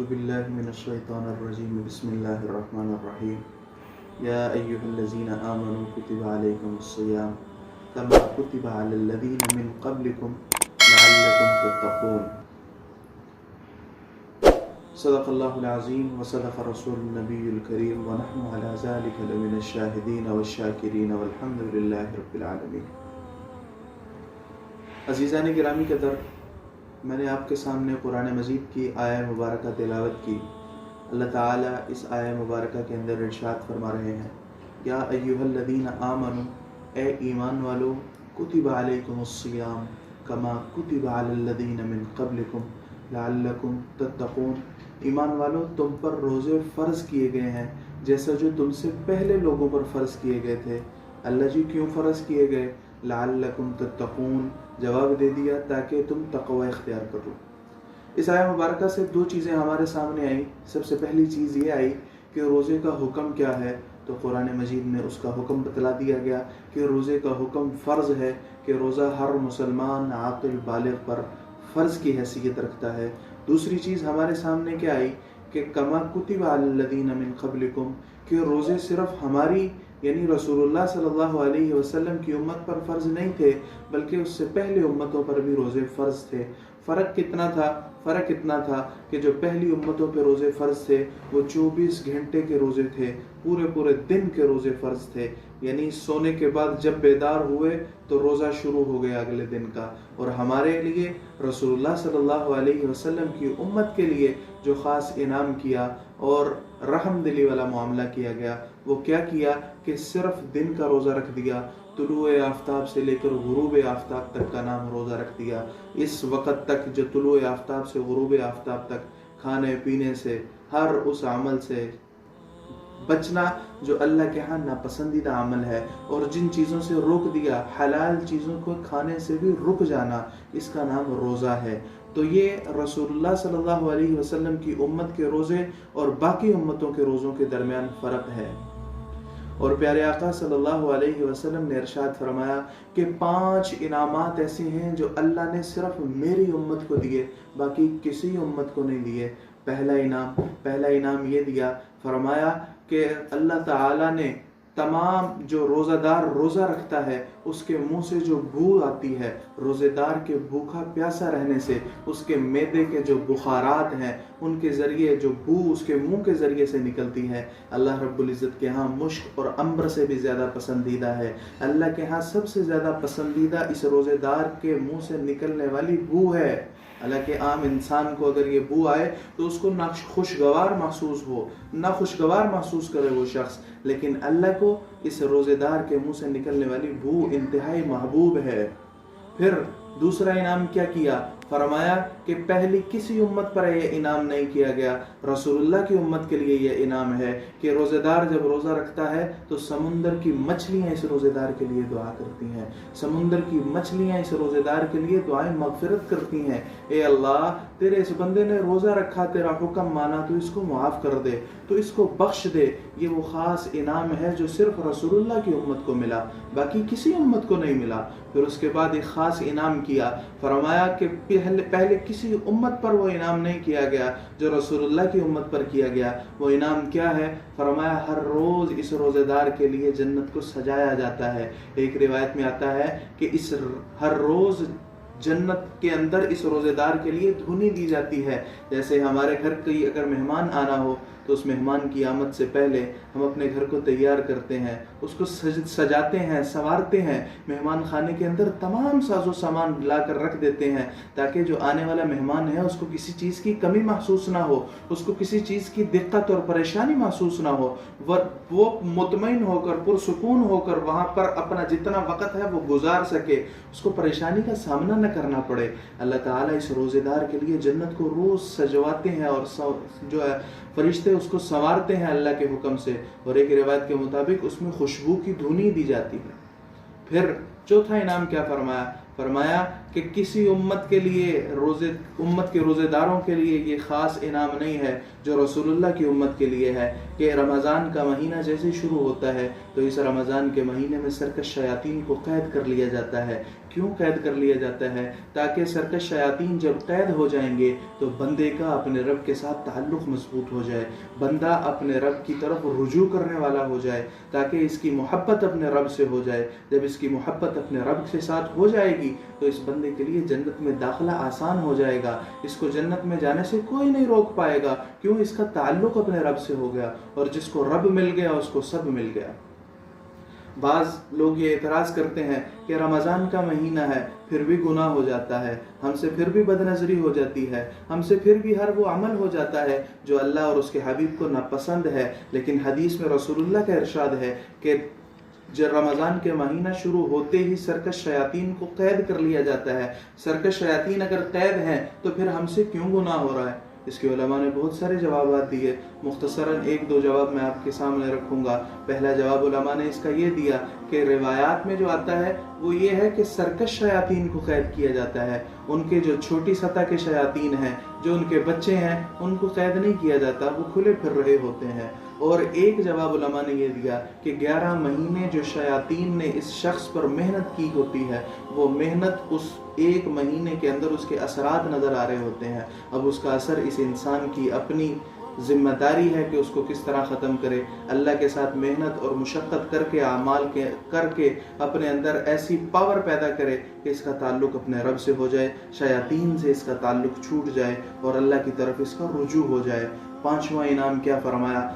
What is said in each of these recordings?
أعوذ بالله من الشيطان الرجيم بسم الله الرحمن الرحيم يا أيها الذين آمنوا كتب عليكم الصيام كما كتب على الذين من قبلكم لعلكم تتقون صدق الله العظيم وصدق رسول النبي الكريم ونحن على ذلك لمن الشاهدين والشاكرين والحمد لله رب العالمين. عزیزان گرامی کے در میں نے آپ کے سامنے قرآن مجید کی آیہ مبارکہ تلاوت کی. اللہ تعالیٰ اس آیہ مبارکہ کے اندر ارشاد فرما رہے ہیں یا ایھا الذین آمنوا، اے ایمان والو، کتب علیکم الصیام کما کتب علی الذین من قبلکم لعلکم تتقون. ایمان والو، تم پر روزے فرض کیے گئے ہیں جیسا جو تم سے پہلے لوگوں پر فرض کیے گئے تھے. اللہ جی کیوں فرض کیے گئے؟ لعلکم تتقون، جواب دے دیا تاکہ تم تقوی اختیار کرو. اس آیہ مبارکہ سے دو چیزیں ہمارے سامنے آئیں. سب سے پہلی چیز یہ آئی کہ روزے کا حکم کیا ہے، تو قرآن مجید میں اس کا حکم بتلا دیا گیا کہ روزے کا حکم فرض ہے، کہ روزہ ہر مسلمان عاقل بالغ پر فرض کی حیثیت رکھتا ہے. دوسری چیز ہمارے سامنے کیا آئی کہ کما کتب علی الذین من قبلکم، کہ روزے صرف ہماری یعنی رسول اللہ صلی اللہ علیہ وسلم کی امت پر فرض نہیں تھے بلکہ اس سے پہلے امتوں پر بھی روزے فرض تھے. فرق اتنا تھا کہ جو پہلی امتوں پہ روزے فرض تھے وہ 24 گھنٹے کے روزے تھے، پورے دن کے روزے فرض تھے. یعنی سونے کے بعد جب بیدار ہوئے تو روزہ شروع ہو گیا اگلے دن کا. اور ہمارے لیے رسول اللہ صلی اللہ علیہ وسلم کی امت کے لیے جو خاص انعام کیا اور رحم دلی والا معاملہ کیا گیا وہ کیا کیا کہ صرف دن کا روزہ رکھ دیا. طلوع آفتاب سے لے کر غروب آفتاب تک کا نام روزہ رکھ دیا. اس وقت تک جو طلوع آفتاب سے غروب آفتاب تک کھانے پینے سے، ہر اس عمل سے بچنا جو اللہ کے ہاں ناپسندیدہ عمل ہے، اور جن چیزوں سے روک دیا، حلال چیزوں کو کھانے سے بھی رک جانا، اس کا نام روزہ ہے. تو یہ رسول اللہ صلی اللہ علیہ وسلم کی امت کے روزے اور باقی امتوں کے روزوں کے درمیان فرق ہے. اور پیارے آقا صلی اللہ علیہ وسلم نے ارشاد فرمایا کہ 5 انعامات ایسے ہیں جو اللہ نے صرف میری امت کو دیے، باقی کسی امت کو نہیں دیے. پہلا انعام یہ دیا، فرمایا کہ اللہ تعالیٰ نے تمام جو روزہ دار روزہ رکھتا ہے اس کے منہ سے جو بو آتی ہے، روزے دار کے بھوکا پیاسا رہنے سے اس کے معدے کے جو بخارات ہیں ان کے ذریعے جو بو اس کے منہ کے ذریعے سے نکلتی ہے، اللہ رب العزت کے ہاں مشک اور عنبر سے بھی زیادہ پسندیدہ ہے. اللہ کے ہاں سب سے زیادہ پسندیدہ اس روزے دار کے منہ سے نکلنے والی بو ہے. حالانکہ عام انسان کو اگر یہ بو آئے تو اس کو نہ خوشگوار محسوس کرے وہ شخص، لیکن اللہ کو اس روزے دار کے منہ سے نکلنے والی بو انتہائی محبوب ہے. پھر دوسرا انعام کیا کیا؟ فرمایا کہ پہلی کسی امت پر یہ انعام نہیں کیا گیا، رسول اللہ کی امت کے لیے یہ انعام ہے کہ روزے دار جب روزہ رکھتا ہے تو سمندر کی مچھلیاں اس روزے دار کے لیے دعا کرتی ہیں. سمندر کی مچھلیاں اس روزے دار کے لیے دعائیں مغفرت کرتی ہیں. اے اللہ، تیرے اس بندے نے روزہ رکھا، تیرا حکم مانا، تو اس کو معاف کر دے، تو اس کو بخش دے. یہ وہ خاص انعام ہے جو صرف رسول اللہ کی امت کو ملا، باقی کسی امت کو نہیں ملا. پھر اس کے بعد ایک خاص انعام کیا، فرمایا کہ پہلے کسی امت پر وہ انعام نہیں کیا گیا جو رسول اللہ کی امت پر کیا گیا. وہ انعام کیا ہے؟ فرمایا ہر روز اس روزے دار کے لیے جنت کو سجایا جاتا ہے. ایک روایت میں آتا ہے کہ ہر روز جنت کے اندر اس روزے دار کے لیے دھونی دی جاتی ہے. جیسے ہمارے گھر کوئی اگر مہمان آنا ہو تو اس مہمان کی آمد سے پہلے ہم اپنے گھر کو تیار کرتے ہیں، اس کو سجاتے ہیں، سنوارتے ہیں، مہمان خانے کے اندر تمام ساز و سامان لا کر رکھ دیتے ہیں تاکہ جو آنے والا مہمان ہے اس کو کسی چیز کی کمی محسوس نہ ہو، اس کو کسی چیز کی دقت اور پریشانی محسوس نہ ہو، وہ مطمئن ہو کر پرسکون ہو کر وہاں پر اپنا جتنا وقت ہے وہ گزار سکے، اس کو پریشانی کا سامنا نہ کرنا پڑے. اللہ تعالیٰ اس روزے دار کے لیے جنت کو روز سجواتے ہیں اور جو ہے فرشتے اس کو سنوارتے ہیں اللہ کے حکم سے، اور ایک روایت کے مطابق اس میں خوشبو کی دھونی دی جاتی ہے. پھر چوتھا انعام کیا فرمایا کہ کسی امت کے لیے امت کے روزے داروں کے لیے یہ خاص انعام نہیں ہے جو رسول اللہ کی امت کے لیے ہے کہ رمضان کا مہینہ جیسے شروع ہوتا ہے تو اس رمضان کے مہینے میں سرکش شیاطین کو قید کر لیا جاتا ہے۔ کیوں قید کر لیا جاتا ہے؟ تاکہ سرکش شیاطین جب قید ہو جائیں گے تو بندے کا اپنے رب کے ساتھ تعلق مضبوط ہو جائے، بندہ اپنے رب کی طرف رجوع کرنے والا ہو جائے، تاکہ اس کی محبت اپنے رب سے ہو جائے۔ جب اس کی محبت اپنے رب کے ساتھ ہو جائے گی تو اس بندے کے لیے جنت میں داخلہ آسان ہو جائے گا، اس کو جنت میں جانے سے کوئی نہیں روک پائے گا، کیوں؟ اس کا تعلق اپنے رب سے ہو گیا، اور جس کو رب مل گیا اس کو سب مل گیا۔ بعض لوگ یہ اعتراض کرتے ہیں کہ رمضان کا مہینہ ہے پھر بھی گناہ ہو جاتا ہے، ہم سے پھر بھی بد نظری ہو جاتی ہے، ہم سے پھر بھی ہر وہ عمل ہو جاتا ہے جو اللہ اور اس کے حبیب کو ناپسند ہے۔ لیکن حدیث میں رسول اللہ کا ارشاد ہے کہ جب رمضان کے مہینہ شروع ہوتے ہی سرکش شیاطین کو قید کر لیا جاتا ہے۔ سرکش شیاطین اگر قید ہیں تو پھر ہم سے کیوں گناہ ہو رہا ہے؟ اس کے علماء نے بہت سارے جوابات دیے، مختصراً ایک دو جواب میں آپ کے سامنے رکھوں گا۔ پہلا جواب علماء نے اس کا یہ دیا کہ روایات میں جو آتا ہے وہ یہ ہے کہ سرکش شیاطین کو قید کیا جاتا ہے، ان کے جو چھوٹی سطح کے شیاطین ہیں، جو ان کے بچے ہیں، ان کو قید نہیں کیا جاتا، وہ کھلے پھر رہے ہوتے ہیں۔ اور ایک جواب علماء نے یہ دیا کہ 11 مہینے جو شیاطین نے اس شخص پر محنت کی ہوتی ہے، وہ محنت اس ایک مہینے کے اندر اس کے اثرات نظر آ رہے ہوتے ہیں۔ اب اس کا اثر اس انسان کی اپنی ذمہ داری ہے کہ اس کو کس طرح ختم کرے، اللہ کے ساتھ محنت اور مشقت کر کے اعمال کر کے اپنے اندر ایسی پاور پیدا کرے کہ اس کا تعلق اپنے رب سے ہو جائے، شیاطین سے اس کا تعلق چھوٹ جائے اور اللہ کی طرف اس کا رجوع ہو جائے۔ پانچواں انعام کیا فرمایا؟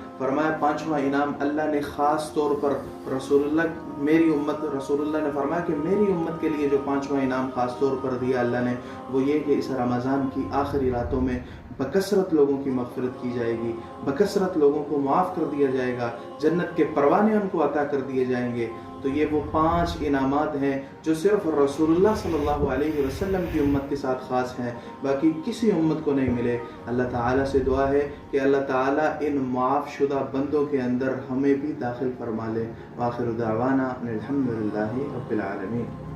پانچواں انعام اللہ نے خاص طور پر رسول اللہ نے فرمایا کہ میری امت کے لیے جو پانچواں انعام خاص طور پر دیا اللہ نے، وہ یہ کہ اس رمضان کی آخری راتوں میں بکثرت لوگوں کی مغفرت کی جائے گی، بکثرت لوگوں کو معاف کر دیا جائے گا، جنت کے پروانے ان کو عطا کر دیے جائیں گے۔ تو یہ وہ 5 انعامات ہیں جو صرف رسول اللہ صلی اللہ علیہ وسلم کی امت کے ساتھ خاص ہیں، باقی کسی امت کو نہیں ملے۔ اللہ تعالیٰ سے دعا ہے کہ اللہ تعالیٰ ان معاف شدہ بندوں کے اندر ہمیں بھی داخل فرما لے۔ وآخر دعوانا ان الحمد للہ رب العالمین۔